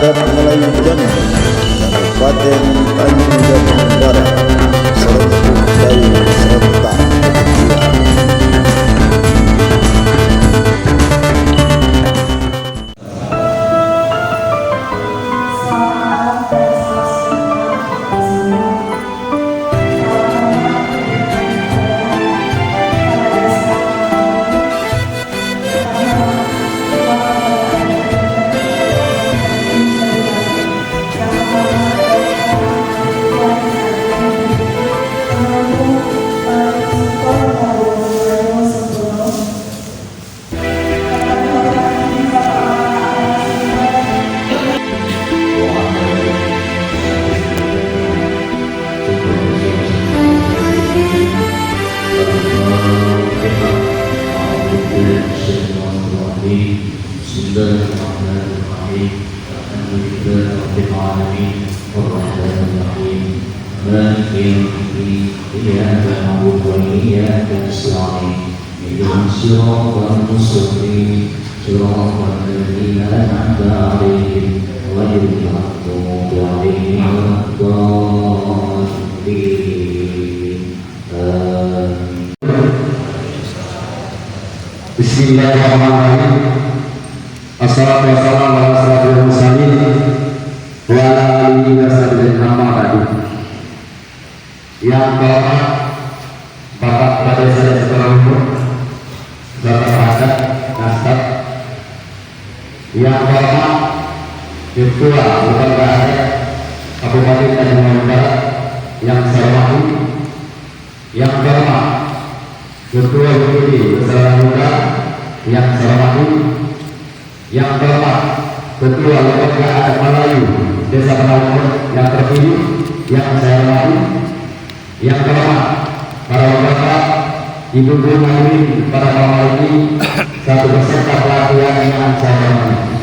Adat Melayu Jambi, Kabupaten Tanjung Jabung Barat, Serpuk Dayu serta Kedua. Bismillahirrahmanirrahim. Alhamdulillahirabbil alamin. Arrahmanirrahim. Maliki yaumiddin. Iyyaka na'budu wa iyyaka nasta'in. Ihdinas siratal mustaqim. Siratal ladzina an'amta 'alaihim ghairil maghdubi 'alaihim waladdallin. Bismillahirrahmanirrahim. Assalatu wassalamu ala asyrafil mursalin wa ala alihi wa sahbihi amma ba'du. Yang keempat, Bapak Kepala Desa dan Sekolah Umum, Bapak Rakyat Nasdaq. Yang keempat, Ketua Bukan Rakyat Kabupaten Tanjung Jabung Barat yang saya hormati. Yang keempat, Ketua DPD Persaudaraan Muda yang saya hormati. Yang keempat, Ketua Lembaga Adat Melayu Desa Penawar yang terpilih yang saya hormati. Yang keempat, para bapak, ibu-ibu hadirin pada malam ini, satu peserta pelatihan yang saya hormati.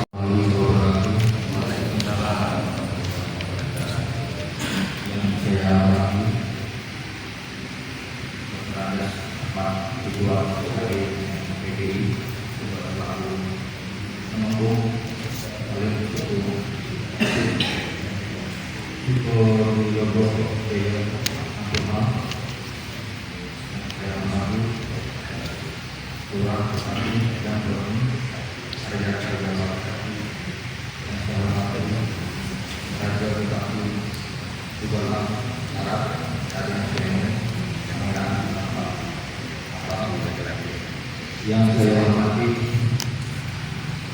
Yang saya hormati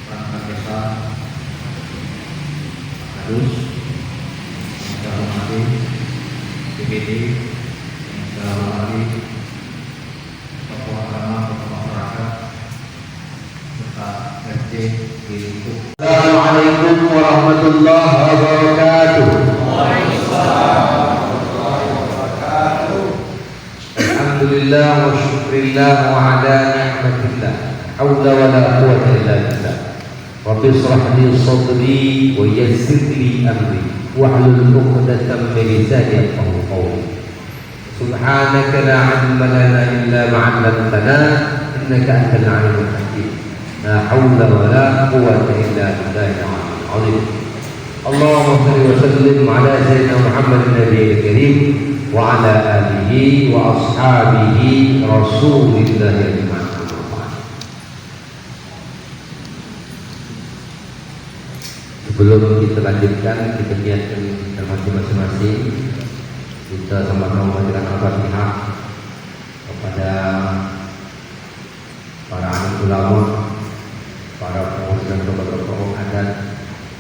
perangkat desa harus, yang saya hormati DPD, yang saya hormati tokoh agama, tokoh masyarakat, serta RT di Lubuk. Assalamualaikum warahmatullahi wabarakatuh. Alhamdulillah wa syukrillah wa ala ni'matillah. Haula wa la quwwata illa billah. Rabbi shrah li sadri wa yassir li amri wahlul 'uqdatam min lisani yafqahu qawli. Subhanaka la 'ilma lana illa ma 'allamtana innaka antal 'alimul hakim. La haula wa la quwwata illa billahil 'azim. Allahumma shalli wa sallim ala sayyidina Muhammadin nabiyil karim wa ala alihi wa ashabihi rasulillah ajma'in. Sebelum kita lanjutkan, kita niatkan masing-masing, kita sama-sama membacakan Al-Fatihah kepada para alim ulama, para pengurus dan tokoh-tokoh adat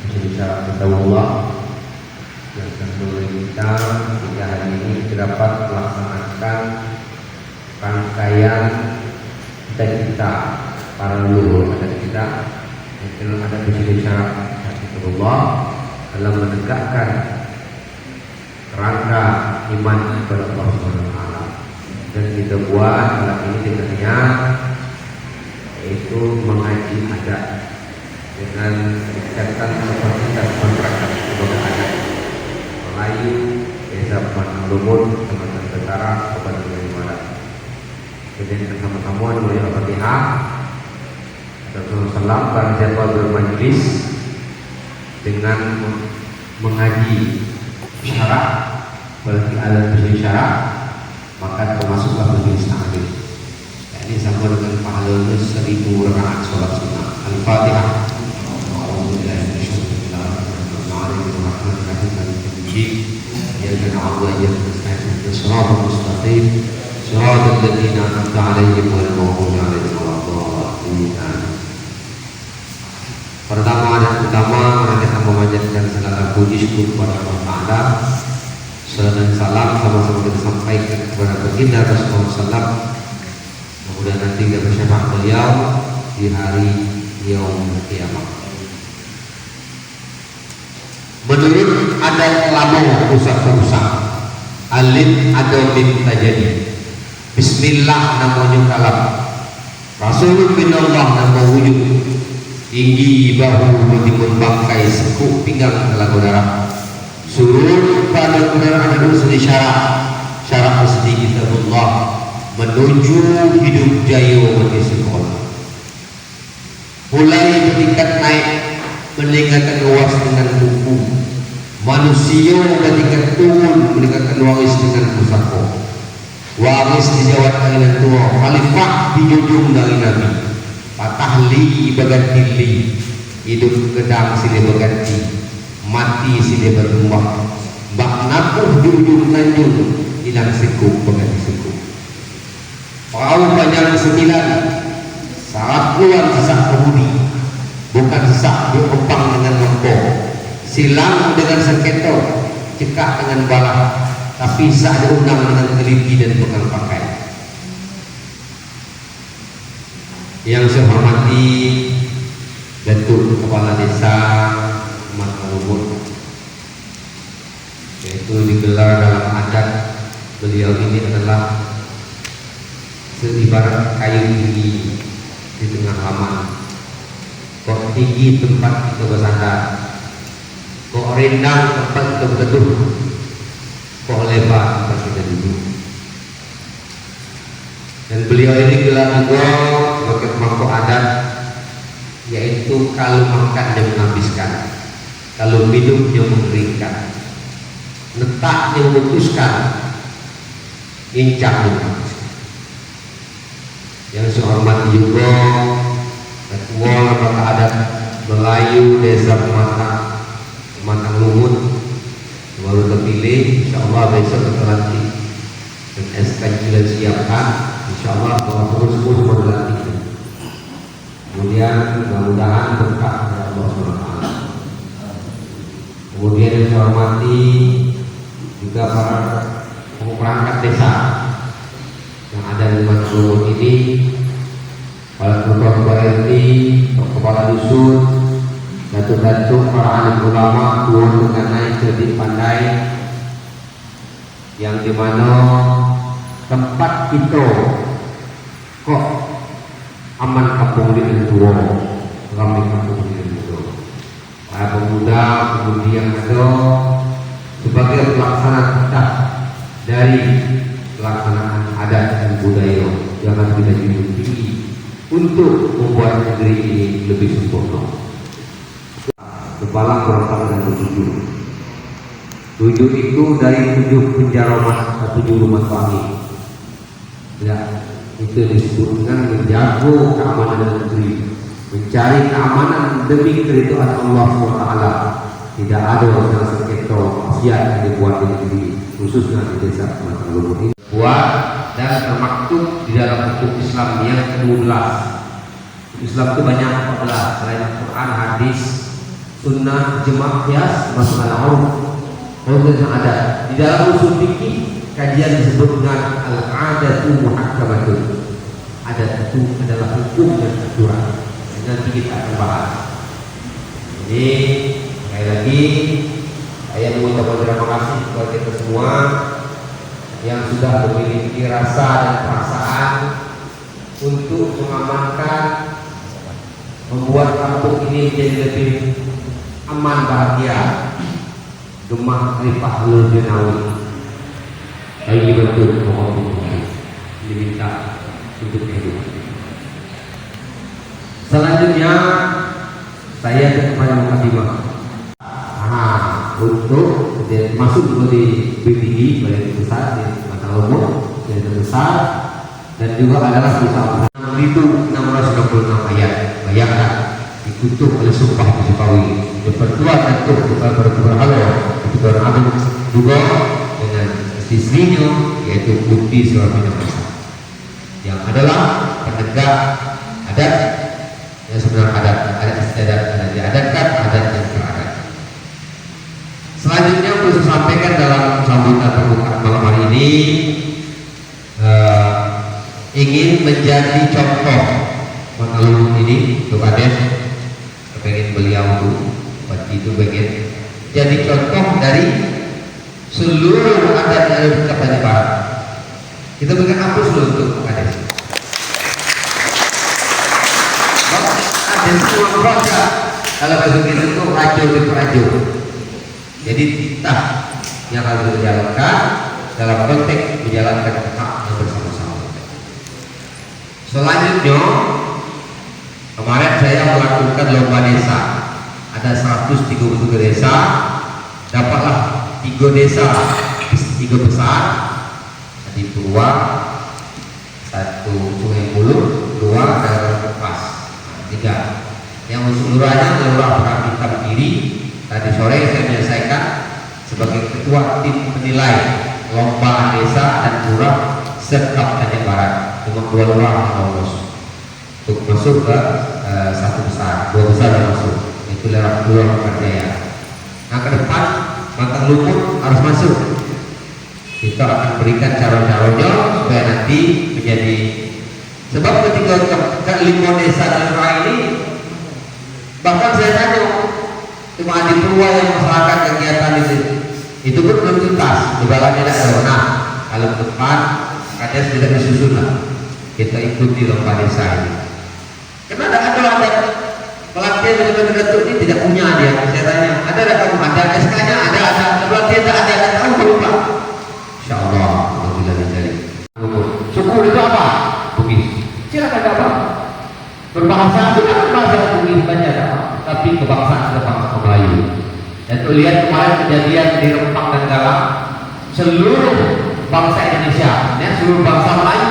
Indonesia Allah yang tentunya kita hingga hari ini dapat melaksanakan rangkaian cita-cita para leluhur adat kita yang ada di Indonesia Allah dalam menegakkan rangka iman kepada Allah Subhanahu wa taala. Dan kita buat malam ini dengan niat yaitu mengaji adat dengan ikatan kapasitas masyarakat sebagai adat Melayu, Desa Penawar, Kecamatan Betara, Kabupaten Tanjung Barat. Jadi kita sama-sama membaca Al-Fatihah dan salam para siapa bermajlis dengan mengaji syarak, berarti ada tujuh syarak, maka termasuklah majelis taklim. Ini sama dengan pahalanya 1000 rakaat sholat sunnah. Al-Fatihah. Pertama dan utama kita memanjatkan segala puji syukur kepada Allah Ta'ala. Salam dan salam sama-sama kita sampaikan kepada baginda Rasulullah SAW. Kemudian nanti kita bersyafaat beliau di hari yaumul kiamat. Menurut adat lama usah-usah alim atau lim tajadi. Bismillah namanya kalam. Rasulullah bin Allah nama wujud. Tinggi bahu menimbun bangkai sekuk pinggang dalam udara. Suruh pada udara ada seni syarat seni kitabullah menuju hidup jaya bagi sekolah. Mulai bertingkat naik meningkatkan luas dengan buku. Manusia bertingkat turun meningkatkan waris dengan pusaka. Waris dijawab dengan tua, khalifah dijunjung dari Nabi. Patah li berganti li, hidup gedang silih berganti, mati silih berubah. Bak napuh di ujung tanjung, hilang sekuk berganti sekuk. Perahu panjang 9, syarat keluar sesak kemudi, bukan sesak diopang dengan lempok, silang dengan sengketo, cekak dengan balah, tapi sah diundang dengan teliti dan bekal pakai. Yang saya hormati Datuk Kepala Desa Mata Lumut, yaitu digelar dalam adat beliau ini adalah seibarat kayu tinggi di tengah halaman. Kok tinggi tempat kita bersandar, kok rendang tempat kita berteduh, kok lebar tempat kita duduk. Dan beliau ini gelar juga sebagai pemangku adat, yaitu kalau makan dia menghabiskan, kalau minum dia mengeringkan, letak dia memutuskan, incak menghabiskan. Yang saya hormati juga Ketua Lembaga Adat Melayu Desa Pematang Lumut baru terpilih, insyaallah besok kita lantik dan SK sudah disiapkan, insyaallah bahwa pengurus baru lantik. Kemudian mudah-mudahan berkah dari Allah SWT. Kemudian yang saya hormati juga para perangkat desa yang ada di Pematang Lumut ini, para ketua RT, kepala dusun, datuk-datuk, para alim ulama, tuan mengenai cerdik pandai, yang dimana tempat kita kok aman kampung dengan tua, ramai kampung dengan tua. Para pemuda kemudian ada sebagai pelaksana tetap dari pelaksanaan adat dan budaya yang harus kita junjung tinggi untuk membuat negeri ini lebih sempurna. Kepala berontak dan bertujuh. 7 itu dari 7 penjara mas atau 7 rumah suami. Ya, itu disebut dengan menjaga keamanan negeri, mencari keamanan demi keridhaan Allah SWT. Tidak ada yang sengketa maksiat yang dibuat di negeri, khususnya di desa Pematang Lumut ini. Buat dan termaktub di dalam hukum Islam yang ke-12. Islam itu banyak 14, selain Al-Quran, hadis, sunnah, jemaah qiyas, masalah uruf. Kalau yang ada di dalam usul fikih, kajian disebut dengan al-adatu muhakkamatun. Adat itu adalah hukum dan aturan. Nanti kita akan bahas. Jadi sekali lagi saya mengucapkan terima kasih kepada kita semua yang sudah memiliki rasa dan perasaan untuk mengamankan, membuat kampung ini menjadi lebih aman, bahagia, gemah Rifah Nurjanawi. Bagi betul mohon diminta untuk hidup. Selanjutnya saya kepada mukadimah. untuk masuk juga di BPI Balai Besar di Mata Lumut yang besar, dan juga adalah usaha 6.626 ayat. Bayangkan dikutuk oleh sumpah Jokowi berpertua tentu berhala Tuhan Agung juga dengan istrinya yaitu Bukti Suramina yang adalah penegak adat yang sebenarnya adat istiadat adat diadatkan, adat yang teradat. Selanjutnya perlu saya sampaikan dalam sambutan pembukaan malam hari ini, ingin menjadi contoh Mata Lumut ini untuk Kades, pengen beliau itu pengen jadi contoh dari seluruh adat yang ada di Kabupaten Barat. Kita berikan hapus dulu untuk Kades. Ada semua proses kalau begitu itu rajo di rajo. Jadi kita yang harus dijalankan dalam konteks menjalankan hak yang bersama-sama. Selanjutnya, kemarin saya melakukan lomba desa. Ada 133 desa, dapatlah 3 desa, 3 besar, di Purwa, 1 Sungai Mulut, 2 Daerah Lepas, 3. Yang seluruhnya adalah Perapatan Kiri. Tadi sore saya menyelesaikan sebagai ketua tim penilai lomba desa dan lurah sekap Aceh Barat. Cuma 2 lurah yang lolos untuk masuk ke 1 besar, 2 besar yang masuk. Itu lewat Lurah Kerjaya. Nah, ke depan Mata Lumut harus masuk. Kita akan berikan cara-caranya supaya nanti menjadi, sebab ketika ke 5 desa dan lurah ini, bahkan saya tanya cuma di Purwa yang masyarakat kegiatan itu pun belum tuntas, kebalannya tidak ada. Nah, kalau ke depan Kades tidak disusun lah, kita ikuti lomba desa ini. Karena ada pelatihan benar-benar Datuk ini tidak punya dia. Saya tanya, ada kamu ada SK-nya, ada pelatihan ada tahu berupa. Insya Allah, alhamdulillah dari. Suku itu apa? Bugis. Silakan apa? Berbahasa tidak bahasa Bugis banyak apa, tapi kebangsaan sudah bangsa Melayu. Dan tuh lihat kemarin kejadian di Rempang dan Galang, seluruh bangsa Indonesia, ya, seluruh bangsa Melayu.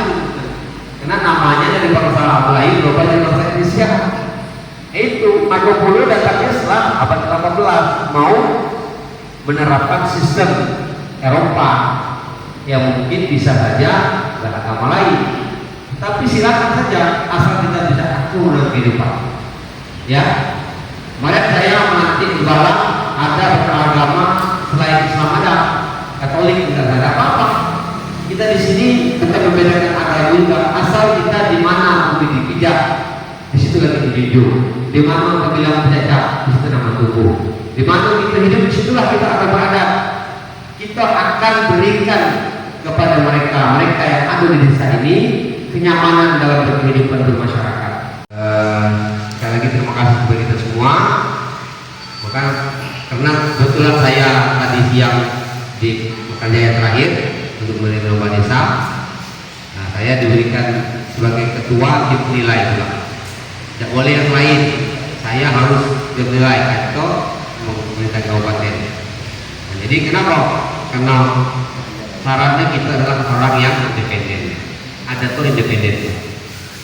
Karena namanya dari bangsa Melayu, bukan dari bangsa Indonesia. Itu Marco Polo datangnya setelah abad 18 mau menerapkan sistem Eropa yang mungkin bisa saja beragama lain, tapi silakan saja asal kita tidak akur dalam kehidupan. Ya, kemarin saya melantik di Balang ada beragama selain Islam, ada Katolik, tidak ada apa-apa. Kita di sini kita membedakan agama juga, asal kita di mana memilih pijak, di situ lagi dijunjung. Di mana pemilihan pijak, di situ nama tubuh. Di mana kita hidup, di situlah kita akan berada. Kita akan berikan kepada mereka yang ada di desa ini kenyamanan dalam berkehidupan bermasyarakat. Sekali lagi terima kasih kepada kita semua. Maka karena kebetulan saya tadi siang di Mekarjaya terakhir untuk menerima lomba desa, nah saya diberikan sebagai ketua tim penilai juga. Tidak boleh yang lain, saya harus dinilai atau pemerintah kabupaten. Nah, jadi kenapa? Karena syaratnya kita adalah orang yang independen. Ada tuh independen,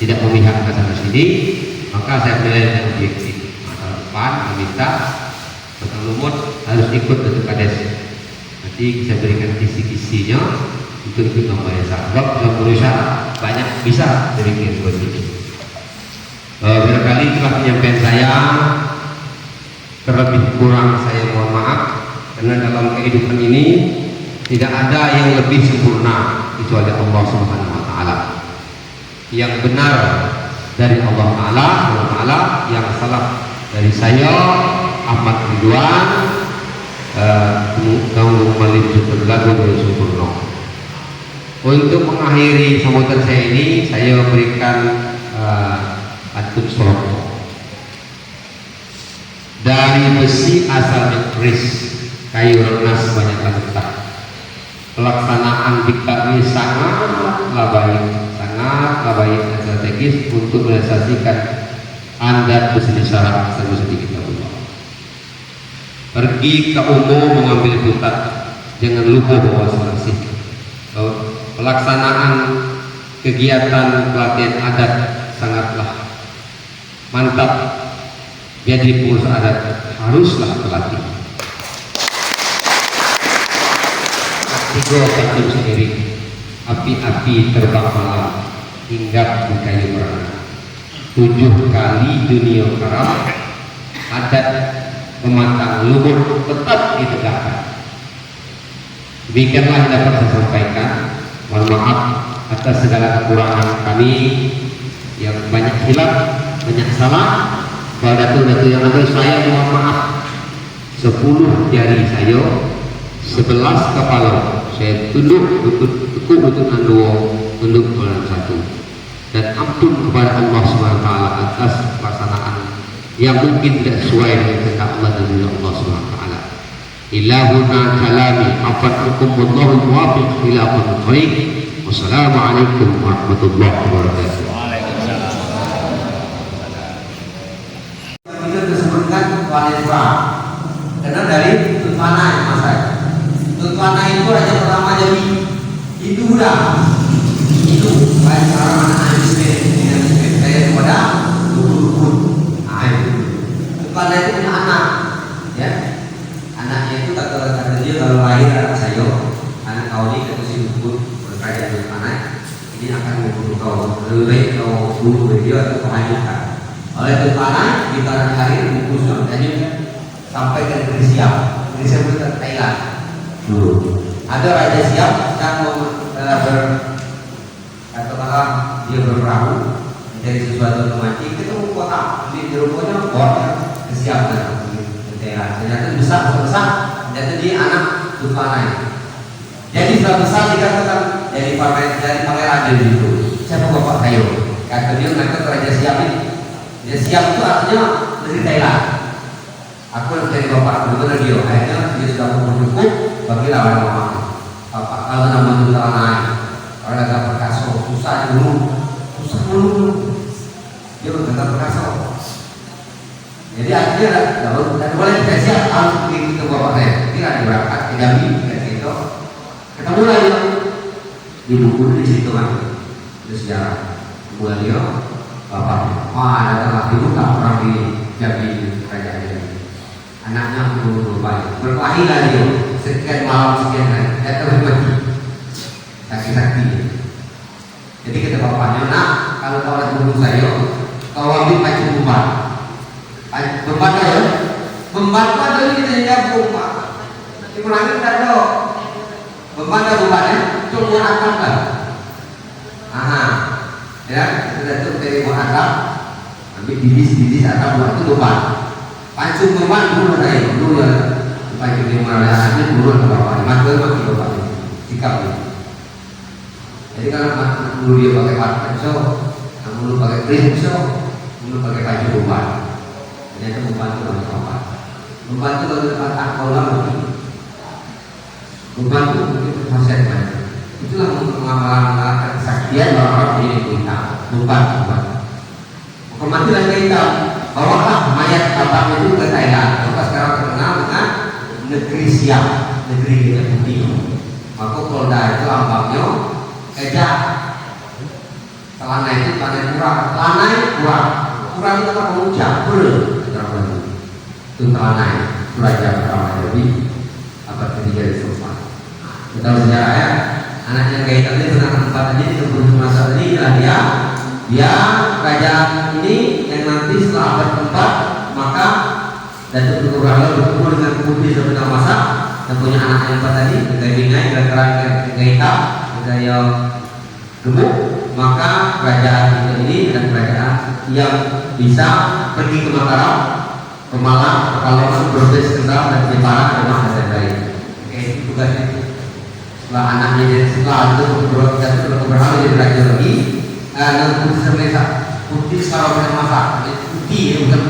tidak memihak ke sana sini, maka saya menilai dengan objektif. Masa depan meminta Mata Lumut harus ikut untuk Kades. Nanti saya berikan kisi-kisinya untuk ikut lomba desa. Sebab dalam berusaha banyak bisa sedikit begitu. Barangkali itulah penyampaian saya, terlebih kurang saya mohon maaf, karena dalam kehidupan ini tidak ada yang lebih sempurna kecuali Allah Subhanahu wa Ta'ala. Yang benar dari Allah Ta'ala, yang salah dari saya Ahmad Ridwan, kaum Malik Lagu dari sempurna. Untuk mengakhiri sambutan saya ini, saya berikan Atut Soroko dari besi asalnya keris, kayu renas banyak letak. Pelaksanaan diklat ini sangatlah baik dan strategis untuk merealisasikan adat besi syarat serba sedikit Allah. pergi ke umum mengambil putat, jangan lupa bawa selasih. Pelaksanaan kegiatan pelatihan adat sangatlah mantap. Jadi pengurus adat haruslah terlatih. Tiga kacung sendiri, api-api terbang malam, hinggap di kayu merana. 7 kali dunia karam, adat pematang lumut tetap ditegakkan. Demikianlah yang dapat saya sampaikan. Mohon maaf atas segala kekurangan kami yang banyak hilaf, banyak salah. Kalau datu-datu yang ada, saya mohon maaf. 10 jari saya, 11 kepala saya tunduk tekuk untuk dua, tunduk dalam satu. Dan ampun kepada Allah SWT atas pelaksanaan yang mungkin tidak sesuai dengan kehendak Allah dan Allah SWT. Ilahuna kalami afat'akum wallahu muwafiq ila aqwamit thariq. Wassalamualaikum warahmatullahi wabarakatuh. Itu disebutkan wanita karena dari tutwana yang masa tutwana itu aja pertama jadi itu udah itu baik orang anak dengan saya kepada dukun tutwana itu punya anak ya, anaknya itu kata dia kalau lahir anak saya anak kau ini kata si dukun berkaya dengan anak ini akan membunuh kau, lebih baik kau bunuh dia atau kau hanyutkan. Oleh tutwana di tanah hari bungkus namanya sampai ke negeri Siam, negeri Siam itu Thailand. Ada raja Siam sedang katakanlah dia berperahu dari sesuatu mati ketemu kota di rupanya kota ke Siam ke Thailand. Ternyata besar, ternyata dia anak tutwana. Jadi setelah besar dikatakan dari pangeran itu. Siapa bapak kayu? Kata dia ngangkat raja Siam ini. Ya, siap itu artinya dari Thailand. Aku dari bapak benar dia. Akhirnya dia sudah cukup bagi lawan mama. Bapak kalau nama tutwana naik, kalau ada perkaso susah dulu. Dia berkata perkaso. Jadi akhirnya tidak boleh kita siap harus pergi ke bapaknya. Tidak berangkat ke Jambi ke situ. Ketemu lagi di buku di situ kan. Itu sejarah. Buat dia. Bapak, datang lagi buka orang di Jambi kerajaan ini. Anaknya berubah, berkelahi lagi, sekian malam sekian hari, datang mati, sakit-sakit. Jadi kata bapaknya, nak, kalau kau nak bunuh saya, kau ambil pacu beban. Beban ya, beban ada ini kita nyambung pak. Di mana kita ada beban ada bebannya, cuma akan kan. Ya, kita tuh dari muhadab, ambil bibis atau buat itu beban. Pancung beban dulu naik dulu ya, pancung di mana anaknya dulu ke bawah, mati bapak sikap. Jadi kalau dulu dia pakai pancung, dulu pakai prinsip, dulu pakai pancung beban. Ternyata beban itu banyak apa? Beban itu kalau kita akal lagi, beban itu proses banyak. Itulah mengamalkan kesaktian orang-orang di kita beban. Kematian kita bawalah mayat bapaknya itu ke Thailand. Maka sekarang terkenal dengan negeri Siam, negeri kita putih. Maka Polda itu lambangnya gajah. Celana itu celana kurang itu apa mengucap itu celana belajar pertama jadi abad ketiga di Sultan. Kita sejarah ya. Anaknya Kaitan ini pernah tempat tadi disebut masa ini adalah dia kerajaan ini yang nanti setelah bertempat maka Datuk Tutur Rahla bertemu dengan putri sebenarnya masa yang punya anak yang empat tadi Gaya Bingai, Gaya Hitam, Gaya Gemuk. Maka kerajaan ini dan kerajaan yang bisa pergi ke Mataram, ke Malang, ke Kalongan, Brebes, Kendal dan Jepara rumah dan lain. Oke, itu tugasnya. Setelah anaknya jadi setelah itu berhasil jadi raja lagi dan putih sebenarnya putih sekarang punya masa putih bukan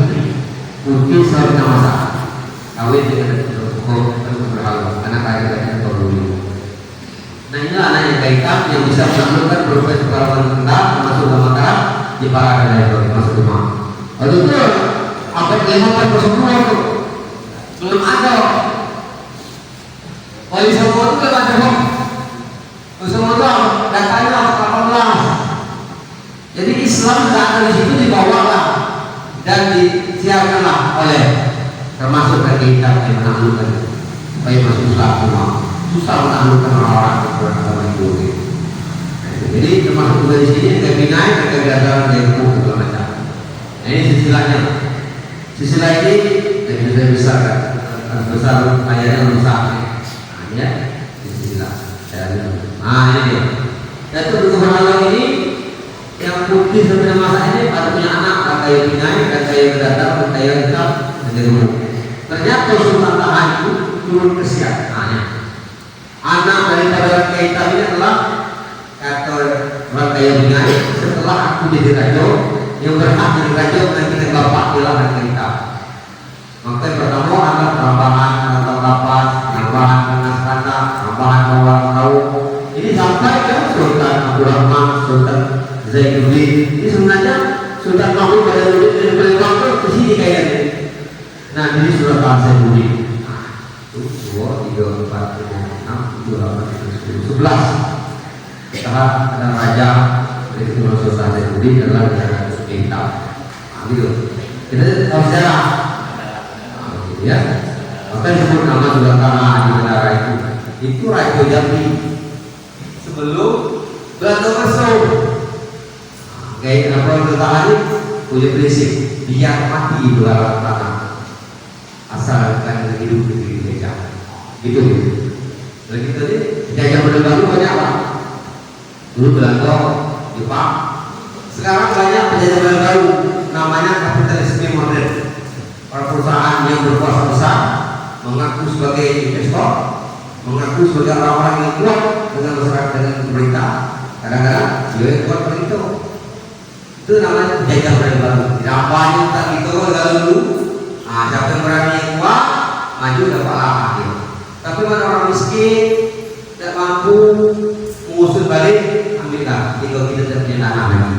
putih sekarang punya masa kawin dengan berhasil anak raja dulu. Nah inilah anak yang kaitan yang bisa menaklukkan proses perlawanan Kendal termasuk ke Mataram di para raja masuk rumah. Lalu itu abad 15 itu belum ada. Wali Songo itu belum ada kok. Wali Songo itu datanya 18. Jadi Islam datang di situ dibawalah dan disiarkanlah oleh termasuk dari kitab yang menaklukkan supaya masuk Islam semua. Susah menaklukkan orang-orang beragama Hindu. Jadi termasuk juga di sini ada binai, ada kebiasaan dari hukum segala macam. Nah, ini silsilahnya. Silsilah ini tidak besar kan? Besar ayatnya besar. Nah, ya, silsilah. Nah, ini dia. Dan itu berkenalan ini yang putih sebenarnya masa ini ada punya anak, ada kayu binai, ada kayu berdatang, ada kayu hitam, dan jeruk. Ternyata Sultan Tahan itu turun ke Siak. Anak daripada kayu hitam ini adalah kata orang kayu binai. Setelah aku jadi raja, yang berhak jadi raja nanti kita bapak ialah kayu hitam. Maka yang pertama adalah tambahan lapas, tambahan naskah, tambahan bawang tahu. Ini sampai ke Sultan Abdul Rahman, Sultan Zainuddin. Ini sebenarnya Sultan Mahmud pada dari waktu ke sini kayaknya. Nah, ini surat Al-Zainuddin. 1, 2, 3, 4, 5, 6, 7, 8, 9, 10, 11. Setelah ada raja dari Sultan Zainuddin adalah negara Hitam. Nah, gitu. Kita tahu sejarah. Ya, maka disebut nama Sultan Tanah di negara itu. Itu Raja Jambi sebelum Belanda masuk. Kayak kenapa Sultan Ali punya prinsip biar mati di luar tanah asal kan hidup di jajah. Gitu. Lalu kita ni jajah Belanda banyak lah. Dulu Belanda, Jepang. Sekarang banyak penjajah Belanda namanya kapitalisme modern. Para perusahaan yang berkuasa besar mengaku sebagai investor, mengaku sebagai orang-orang yang kuat dengan masyarakat, dengan pemerintah. Kadang-kadang dia yang kuat begitu. Itu namanya penjajah baru. Tidak banyak tak itu lalu. Siapa yang berani yang kuat maju dapat akhir. Tapi mana orang miskin tidak mampu mengusut balik, ambillah. Jika kita tidak punya tanah lagi,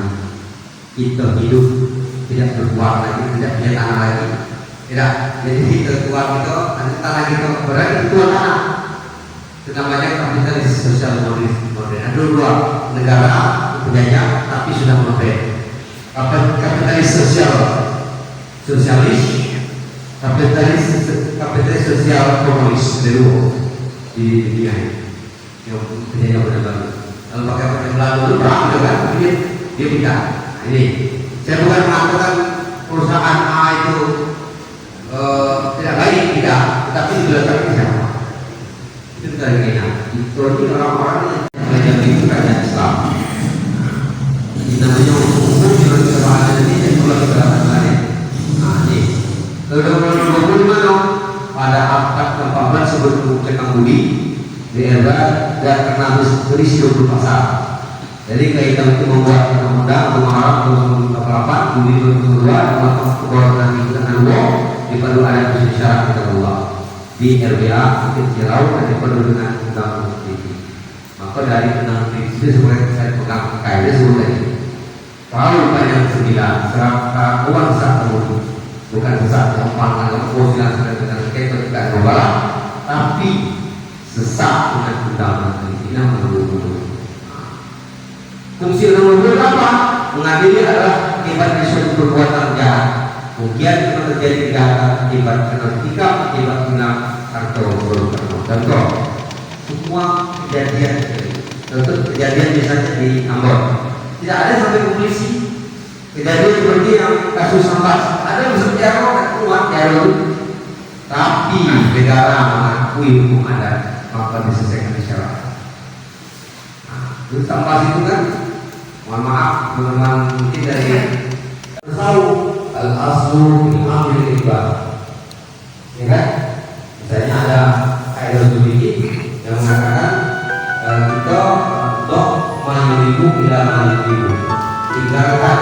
kita hidup tidak berbuat lagi, tidak punya tanah lagi. Tidak, jadi kita kuat itu, nanti tanah kita berarti itu tanah. Itu namanya kapitalis sosial modern. Ada dua negara penjajah tapi sudah modern. Kapitalis sosialis, kapitalis sosial komunis dulu di dunia yang penjajah benar-benar. Lalu pakai penjajah dulu perang kan, dia pindah. Nah, ini saya bukan mengatakan perusahaan A itu tidak baik, tidak, tetapi dilakukan siapa? Itu dari itu orang-orang yang belajar itu kerajaan Islam. Ini namanya hukum yang kita ini yang perlu kita lakukan. Nah, ini tahun 2025 pada abad ke-14 sebelum Cekang Budi di era dan karena berisi 20 pasal. Jadi kaitan itu membuat undang-undang Muharram 2008, Juli 2002 dan Keluaran Kita diperlu ada syarat kita Allah di RBA mungkin Jirau dan diperlu dengan undang-undang ini. Maka dari undang-undang itu sebenarnya saya pegang kaidah sebelum tadi. Kalau yang 9 serangka uang satu bukan sesat gampang dalam posilan dengan kita tidak berubah, tapi sesat dengan undang-undang ini menurut. Fungsi undang-undang apa? Mengadili adalah akibat suatu perbuatan jahat. Kemudian kita terjadi kejahatan akibat narkotika, akibat guna atau berbuat. Contoh, semua kejadian misalnya di Ambon, tidak ada sampai polisi. Kejadian seperti yang kasus sampah, ada masuk teror dan kuat teror, tapi negara mengakui hukum adat, maka diselesaikan secara. Terus sampah itu kan, mohon maaf teman-teman mungkin dari tahu al-aslu ambil riba, ya kan? Misalnya ada kaidah sedikit yang mengatakan kita untuk 5.000 tidak 5.000, tinggalkan